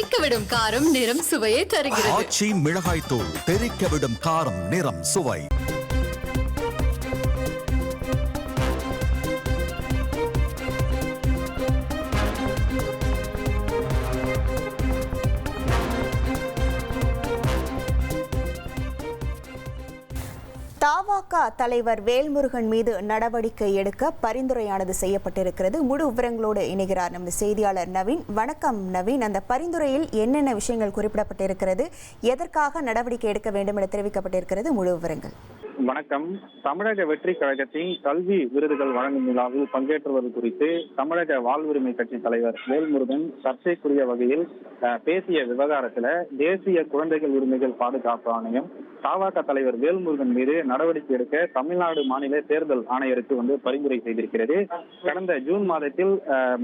தெறிக்கவிடும் காரம் நிறம் சுவையை தருகிறது. ஆச்சி மிளகாய் தூள் தெறிக்கவிடும் காரம் நிறம் சுவை. தவாக தலைவர் வேல்முருகன் மீது நடவடிக்கை எடுக்க பரிந்துரையானது செய்யப்பட்டிருக்கிறது. முழு விவரங்களோடு இணைகிறார் நமது செய்தியாளர் நவீன். வணக்கம் நவீன், அந்த பரிந்துரையில் என்னென்ன விஷயங்கள் குறிப்பிடப்பட்டிருக்கிறது, எதற்காக நடவடிக்கை எடுக்க வேண்டும் என தெரிவிக்கப்பட்டிருக்கிறது, முழு விவரங்கள். வணக்கம். தமிழக வெற்றி கழகத்தின் கல்வி விருதுகள் வழங்கும் விழாவில் பங்கேற்றுவது குறித்து தமிழக வாழ்வுரிமை கட்சி தலைவர் வேல்முருகன் சர்ச்சைக்குரிய வகையில் பேசிய விவகாரத்துல தேசிய குழந்தைகள் உரிமைகள் பாதுகாப்பு ஆணையம் தவாக தலைவர் வேல்முருகன் மீது நடவடிக்கை எடுக்க தமிழ்நாடு மாநில தேர்தல் ஆணையருக்கு பரிந்துரை செய்திருக்கிறது. கடந்த ஜூன் மாதத்தில்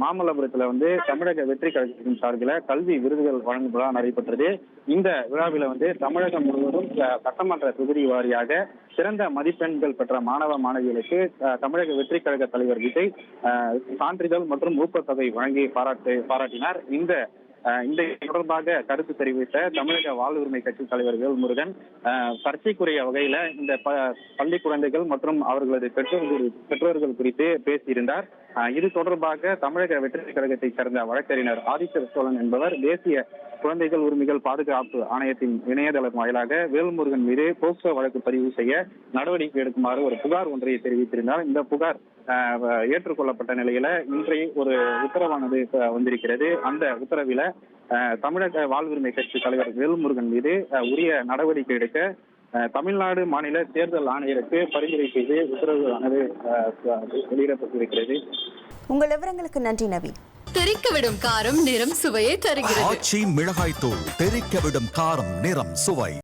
மாமல்லபுரத்துல தமிழக வெற்றி கழகத்தின் சார்பில் கல்வி விருதுகள் வழங்கும் விழா நடைபெற்றது. இந்த விழாவில் தமிழகம் முழுவதும் சட்டமன்ற தொகுதி வாரியாக சிறந்த மதிப்பெண்கள் பெற்ற மாணவ மாணவிகளுக்கு தமிழக வெற்றி கழக தலைவர் விஜய் சான்றிதழ் மற்றும் ஊக்கத்தொகை வழங்கி பாராட்டினார். இந்த தொடர்பாக கருத்து தெரிவித்த தமிழக வாழ்வுரிமை கட்சி தலைவர் வேல்முருகன் சர்ச்சைக்குரிய வகையில இந்த பள்ளி குழந்தைகள் மற்றும் அவர்களது பெற்றோர்கள் குறித்து பேசியிருந்தார். இது தொடர்பாக தமிழக வெற்றி கழகத்தை சேர்ந்த வழக்கறிஞர் ஆதித்ய சோழன் என்பவர் தேசிய குழந்தைகள் உரிமைகள் பாதுகாப்பு ஆணையத்தின் இணையதளம் வாயிலாக வேல்முருகன் மீது போக்சோ வழக்கு பதிவு செய்ய நடவடிக்கை எடுக்குமாறு ஒரு புகார் ஒன்றை தெரிவித்திருந்தார். இந்த புகார் ஏற்றுக்கொள்ளப்பட்ட நிலையில இன்றைய ஒரு உத்தரவானது வந்திருக்கிறது. அந்த உத்தரவில தமிழக வாழ்வுரிமை கட்சி தலைவர் வேல்முருகன் மீது உரிய நடவடிக்கை எடுக்க தமிழ்நாடு மாநில தேர்தல் ஆணையருக்கு பரிந்துரை செய்து உத்தரவானது வெளியிடப்பட்டிருக்கிறது. உங்கள் விவரங்களுக்கு நன்றி நவீன். தெறிக்கவிடும் காரம் நிறம் சுவையை தருகிறது. ஆச்சி மிளகாய் தூள் தெறிக்கவிடும் காரம் நிறம் சுவை.